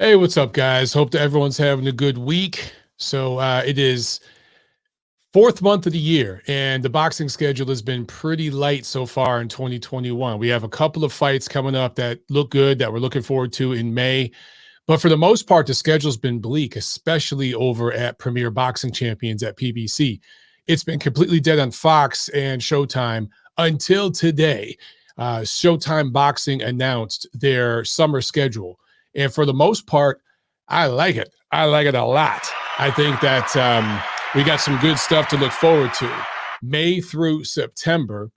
Hey, what's up, guys? Hope that everyone's having a good week. So it is fourth month of the year, and the boxing schedule has been pretty light so far in 2021. We have a couple of fights coming up that look good that we're looking forward to in May. But for the most part, the schedule's been bleak, especially over at Premier Boxing Champions at PBC. It's been completely dead on Fox and Showtime until today. Showtime Boxing announced their summer schedule. And for the most part, I like it. I like it a lot. I think that we got some good stuff to look forward to May through September.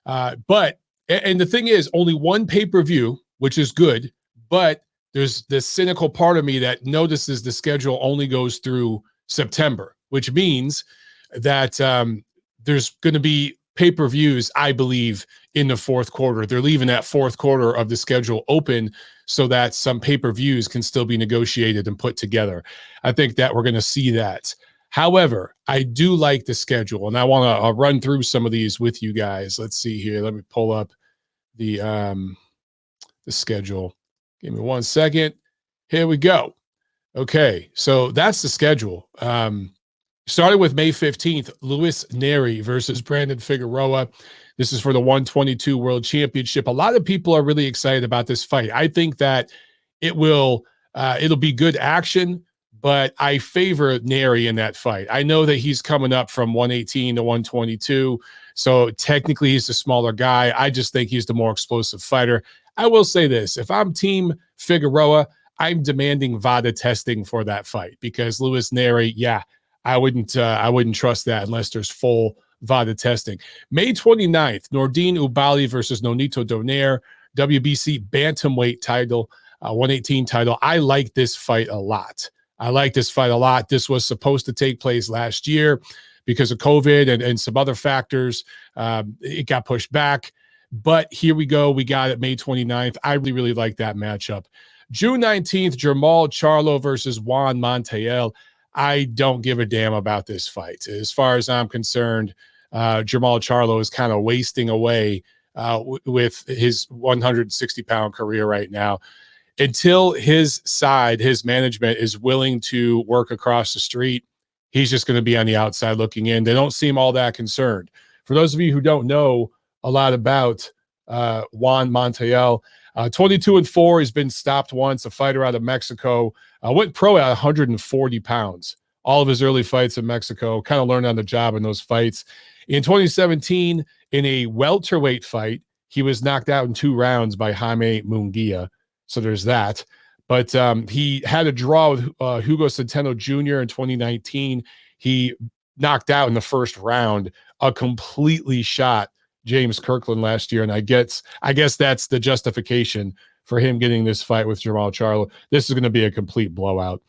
And the thing is, only one pay-per-view, which is good, but there's this cynical part of me that notices the schedule only goes through September, which means that there's going to be pay-per-views, I believe, in the fourth quarter. They're leaving that fourth quarter of the schedule open so that some pay-per-views can still be negotiated and put together. I think that we're going to see that. However, I do like the schedule, and I want to run through some of these with you guys. Let's see here. Let me pull up the schedule. Give me 1 second. Here we go. Okay, so that's the schedule. Started with May 15th, Luis Neri versus Brandon Figueroa. This is for the 122 World Championship. A lot of people are really excited about this fight. I think that it'll be good action, but I favor Neri in that fight. I know that he's coming up from 118 to 122, so technically he's the smaller guy. I just think he's the more explosive fighter. I will say this. If I'm Team Figueroa, I'm demanding VADA testing for that fight because Luis Neri, I wouldn't trust that unless there's full VADA testing. May 29th, Nordine Ubali versus Nonito Donaire, WBC bantamweight title, 118 title. I like this fight a lot. This was supposed to take place last year because of COVID and some other factors. It got pushed back. But here we go. We got it May 29th. I really, really like that matchup. June 19th, Jermell Charlo versus Juan Montero. I don't give a damn about this fight. As far as I'm concerned, Jermell Charlo is kind of wasting away with his 160-pound career right now. Until his management is willing to work across the street, he's just going to be on the outside looking in. They don't seem all that concerned. For those of you who don't know a lot about Juan Montero, 22-4. He's been stopped once, a fighter out of Mexico. Went pro at 140 pounds. All of his early fights in Mexico, kind of learned on the job in those fights. In 2017, in a welterweight fight, he was knocked out in 2 rounds by Jaime Munguia. So there's that. But he had a draw with Hugo Centeno Jr. in 2019. He knocked out in the first round a completely shot James Kirkland last year, and I guess that's the justification for him getting this fight with Jermell Charlo. This is going to be a complete blowout.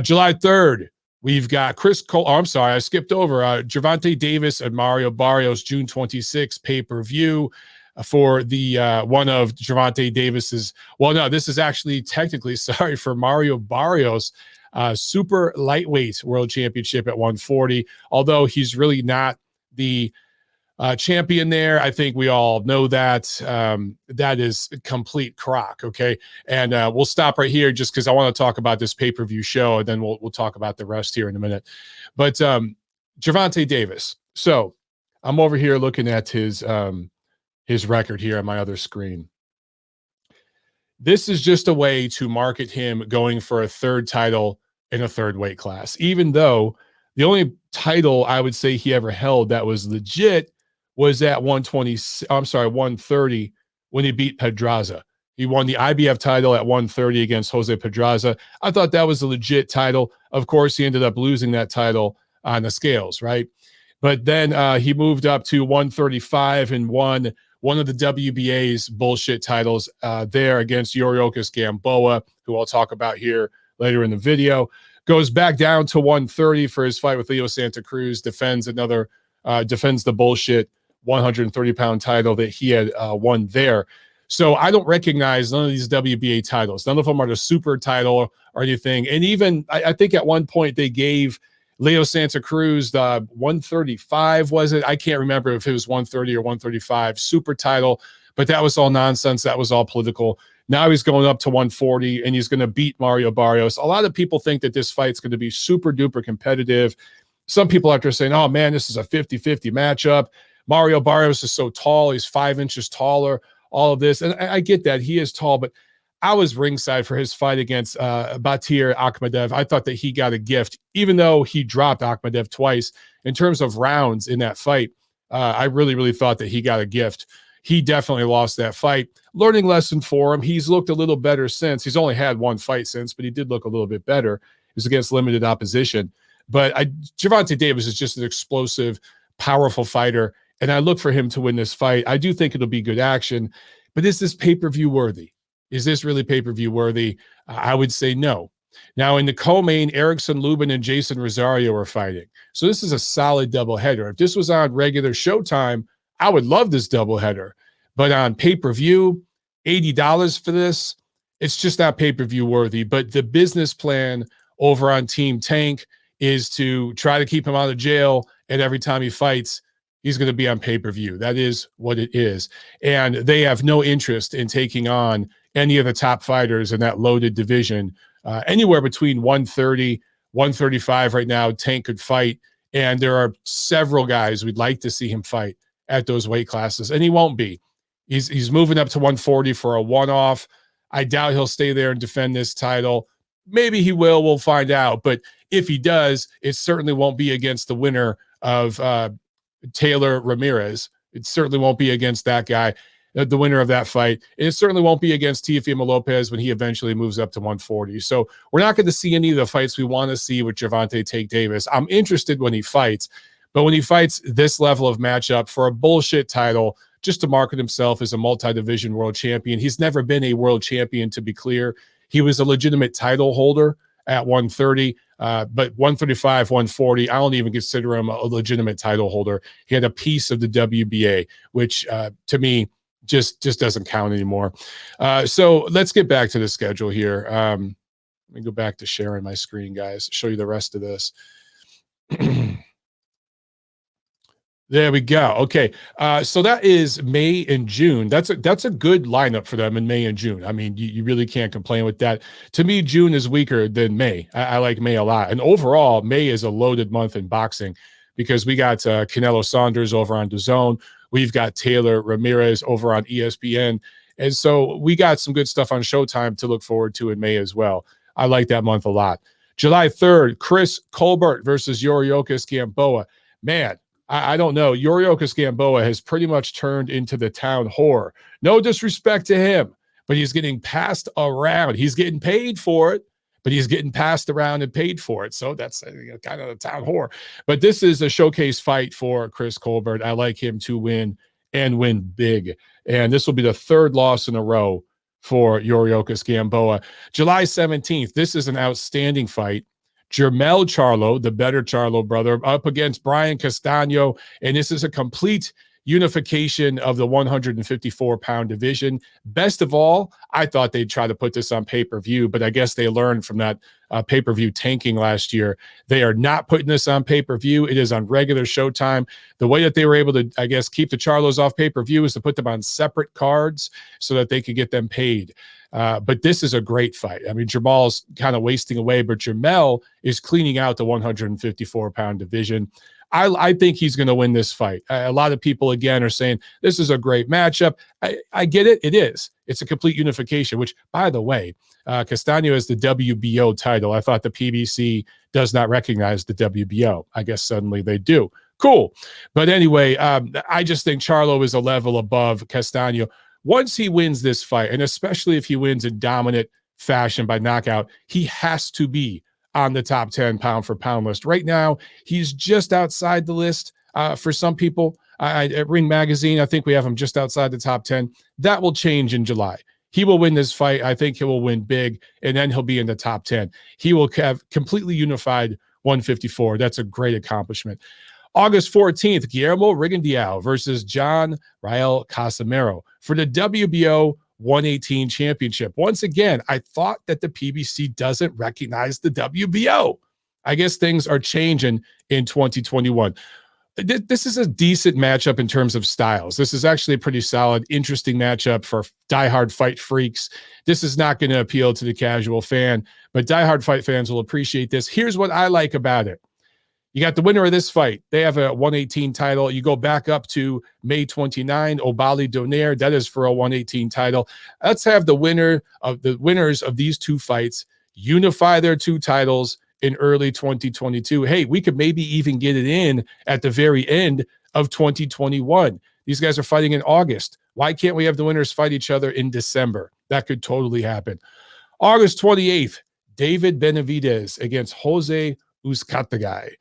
July 3rd, we've got Chris Cole. Oh, I'm sorry, I skipped over. Gervonta Davis and Mario Barrios, June 26, pay-per-view for the one of Gervonta Davis's. Well, no, this is actually technically, for Mario Barrios, super lightweight world championship at 140, although he's really not the champion there. I think we all know that. That is complete crock, okay? And we'll stop right here just because I want to talk about this pay-per-view show, and then we'll talk about the rest here in a minute. But Gervonta Davis. So I'm over here looking at his record here on my other screen. This is just a way to market him going for a third title in a third weight class, even though the only title I would say he ever held that was legit was at 130 when he beat Pedraza. He won the IBF title at 130 against Jose Pedraza. I thought that was a legit title. Of course, he ended up losing that title on the scales, right? But then he moved up to 135 and won one of the WBA's bullshit titles there against Yoriokas Gamboa, who I'll talk about here later in the video. Goes back down to 130 for his fight with Leo Santa Cruz, defends the bullshit 130-pound title that he had won there. So I don't recognize none of these WBA titles. None of them are the super title or anything. And even I think at one point they gave Leo Santa Cruz the 135, was it? I can't remember if it was 130 or 135 super title, but that was all nonsense. That was all political. Now he's going up to 140, and he's going to beat Mario Barrios. A lot of people think that this fight's going to be super duper competitive. Some people out there saying, oh man, this is a 50-50 matchup. Mario Barrios is so tall. He's 5 inches taller, all of this. And I get that. He is tall, but I was ringside for his fight against Batir Akhmadev. I thought that he got a gift, even though he dropped Akhmadev twice in terms of rounds in that fight. I really, really thought that he got a gift. He definitely lost that fight. Learning lesson for him. He's looked a little better since. He's only had one fight since, but he did look a little bit better. It was against limited opposition. But Gervonta Davis is just an explosive, powerful fighter, and I look for him to win this fight. I do think it'll be good action, but is this pay-per-view worthy? Is this really pay-per-view worthy? I would say no. Now, in the co-main, Erickson Lubin and Jason Rosario are fighting. So this is a solid doubleheader. If this was on regular Showtime, I would love this doubleheader. But on pay-per-view, $80 for this, it's just not pay-per-view worthy. But the business plan over on Team Tank is to try to keep him out of jail, and every time he fights, he's going to be on pay-per-view. That is what it is. And they have no interest in taking on any of the top fighters in that loaded division. Anywhere between 130, 135 right now, Tank could fight. And there are several guys we'd like to see him fight at those weight classes, and he won't be. He's moving up to 140 for a one-off. I doubt he'll stay there and defend this title. Maybe he will. We'll find out. But if he does, it certainly won't be against the winner of Taylor Ramirez. It certainly won't be against that guy, the winner of that fight. And it certainly won't be against Teofimo Lopez when he eventually moves up to 140. So we're not going to see any of the fights we want to see with Gervonta Tank Davis. I'm interested when he fights, but when he fights this level of matchup for a bullshit title, just to market himself as a multi-division world champion. He's never been a world champion, to be clear. He was a legitimate title holder at 130, but 135, 140, I don't even consider him a legitimate title holder. He had a piece of the WBA, which to me just doesn't count anymore. So let's get back to the schedule here. Let me go back to sharing my screen, guys, show you the rest of this. There we go. Okay. So that is May and June. That's a good lineup for them in May and June. I mean, you really can't complain with that. To me, June is weaker than May. I like May a lot. And overall, May is a loaded month in boxing because we got Canelo Saunders over on DAZN. We've got Taylor Ramirez over on ESPN. And so we got some good stuff on Showtime to look forward to in May as well. I like that month a lot. July 3rd, Chris Colbert versus Yuriorkis Gamboa. Man, I don't know. Yuriorkis Gamboa has pretty much turned into the town whore. No disrespect to him, but he's getting passed around. He's getting paid for it, but he's getting passed around and paid for it. So that's kind of the town whore. But this is a showcase fight for Chris Colbert. I like him to win and win big. And this will be the third loss in a row for Yuriorkis Gamboa. July 17th, this is an outstanding fight. Jermell Charlo, the better Charlo brother, up against Brian Castano. And this is a complete unification of the 154-pound division. Best of all, I thought they'd try to put this on pay-per-view, but I guess they learned from that pay-per-view tanking last year. They are not putting this on pay-per-view. It is on regular Showtime. The way that they were able to, I guess, keep the Charlos off pay-per-view is to put them on separate cards so that they could get them paid. But this is a great fight. I mean, Jermell's kind of wasting away, but Jermell is cleaning out the 154-pound division. I think he's going to win this fight. A lot of people, again, are saying this is a great matchup. I get it. It is. It's a complete unification, which, by the way, Castano has the WBO title. I thought the PBC does not recognize the WBO. I guess suddenly they do. Cool. But anyway, I just think Charlo is a level above Castano. Once he wins this fight, and especially if he wins in dominant fashion by knockout, he has to be on the top 10 pound for pound list. Right now, he's just outside the list for some people. At Ring Magazine, I think we have him just outside the top 10. That will change in July. He will win this fight. I think he will win big, and then he'll be in the top 10. He will have completely unified 154. That's a great accomplishment. August 14th, Guillermo Rigondeaux versus John Rael Casimero for the WBO 118 championship. Once again, I thought that the PBC doesn't recognize the WBO. I guess things are changing in 2021. This is a decent matchup in terms of styles. This is actually a pretty solid, interesting matchup for diehard fight freaks. This is not going to appeal to the casual fan, but diehard fight fans will appreciate this. Here's what I like about it. You got the winner of this fight. They have a 118 title. You go back up to May 29, Obali Donaire. That is for a 118 title. Let's have the winners of these two fights unify their two titles in early 2022. Hey, we could maybe even get it in at the very end of 2021. These guys are fighting in August. Why can't we have the winners fight each other in December? That could totally happen. August 28th, David Benavidez against Jose Uzcategui.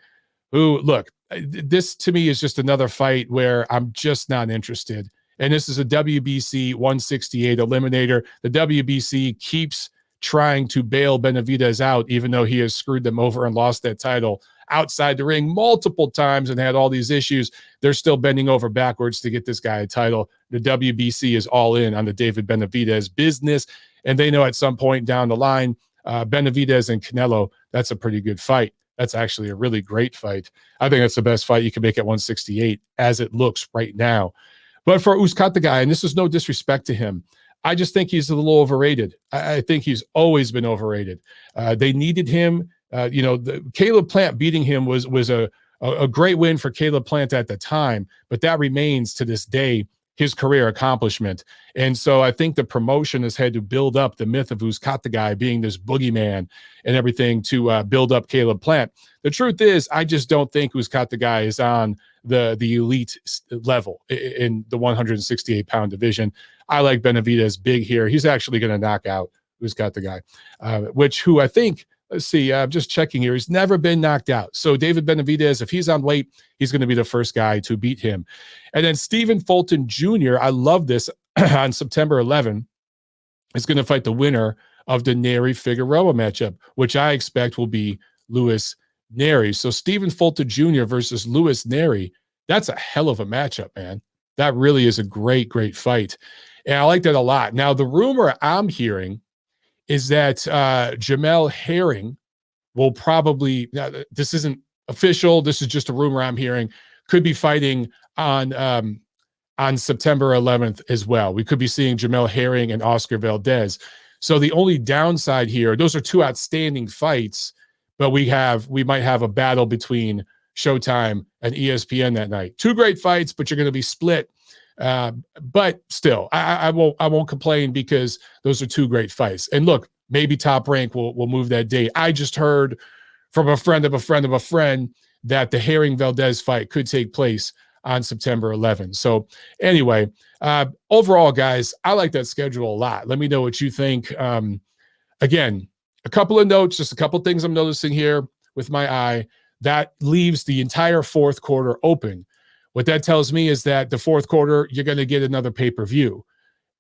Who, look, this to me is just another fight where I'm just not interested. And this is a WBC 168 eliminator. The WBC keeps trying to bail Benavidez out, even though he has screwed them over and lost that title outside the ring multiple times and had all these issues. They're still bending over backwards to get this guy a title. The WBC is all in on the David Benavidez business, and they know at some point down the line, Benavidez and Canelo, that's a pretty good fight. That's actually a really great fight. I think that's the best fight you can make at 168 as it looks right now. But for Uzcategui, and this is no disrespect to him, I just think he's a little overrated. I think he's always been overrated. They needed him. Caleb Plant beating him was a great win for Caleb Plant at the time, but that remains to this day his career accomplishment. And so I think the promotion has had to build up the myth of Uzcategui being this boogeyman and everything to build up Caleb Plant. The truth is, I just don't think Uzcategui is on the elite level in the 168-pound division. I like Benavidez big here. He's actually going to knock out Uzcategui, who I think, let's see, I'm just checking here. He's never been knocked out. So David Benavidez, if he's on weight, he's going to be the first guy to beat him. And then Stephen Fulton Jr., I love this, on September 11, is going to fight the winner of the Nery-Figueroa matchup, which I expect will be Luis Nery. So Stephen Fulton Jr. versus Luis Nery, that's a hell of a matchup, man. That really is a great, great fight. And I like that a lot. Now, the rumor I'm hearing is that Jamel Herring will probably, now, this isn't official, this is just a rumor I'm hearing, could be fighting on September 11th as well. We could be seeing Jamel Herring and Oscar Valdez. So the only downside here, those are two outstanding fights, but we might have a battle between Showtime and ESPN that night. Two great fights, but you're going to be split. But still, I won't complain because those are two great fights. And look, maybe Top Rank will move that date. I just heard from a friend of a friend of a friend that the Herring Valdez fight could take place on September 11th. So anyway, overall, guys, I like that schedule a lot. Let me know what you think. Again, a couple of notes, just a couple of things I'm noticing here with my eye. That leaves the entire fourth quarter open. What that tells me is that the fourth quarter, you're going to get another pay-per-view.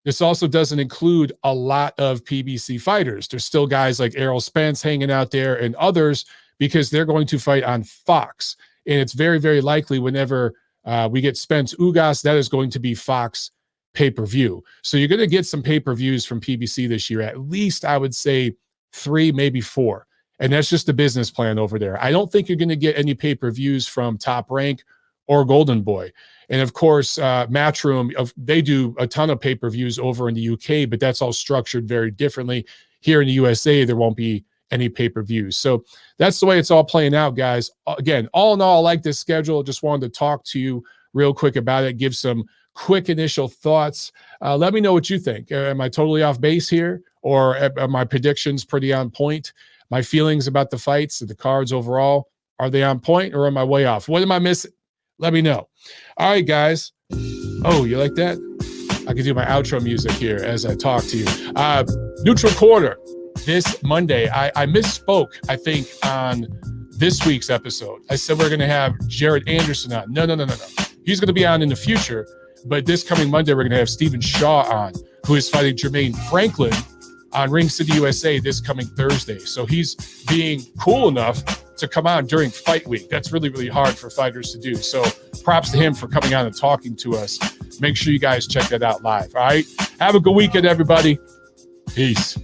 This also doesn't include a lot of PBC fighters. There's still guys like Errol Spence hanging out there and others because they're going to fight on Fox. And it's very, very likely whenever we get Spence Ugas, that is going to be Fox pay-per-view. So you're going to get some pay-per-views from PBC this year, at least I would say 3, maybe 4. And that's just the business plan over there. I don't think you're going to get any pay-per-views from Top Rank or Golden Boy. And of course, Matchroom, they do a ton of pay-per-views over in the UK, but that's all structured very differently. Here in the USA, there won't be any pay-per-views. So that's the way it's all playing out, guys. Again, all in all, I like this schedule. Just wanted to talk to you real quick about it, give some quick initial thoughts. Let me know what you think. Am I totally off base here, or are my predictions pretty on point? My feelings about the fights and the cards overall, are they on point or am I way off? What am I missing? Let me know. All right, guys. Oh, you like that? I can do my outro music here as I talk to you. Neutral Corner this Monday. I misspoke, I think, on this week's episode. I said we're going to have Jared Anderson on. No. He's going to be on in the future. But this coming Monday, we're going to have Stephen Shaw on, who is fighting Jermaine Franklin on Ring City, USA this coming Thursday. So he's being cool enough to come on during fight week. That's really, really hard for fighters to do. So props to him for coming on and talking to us. Make sure you guys check that out live. All right. Have a good weekend, everybody. Peace.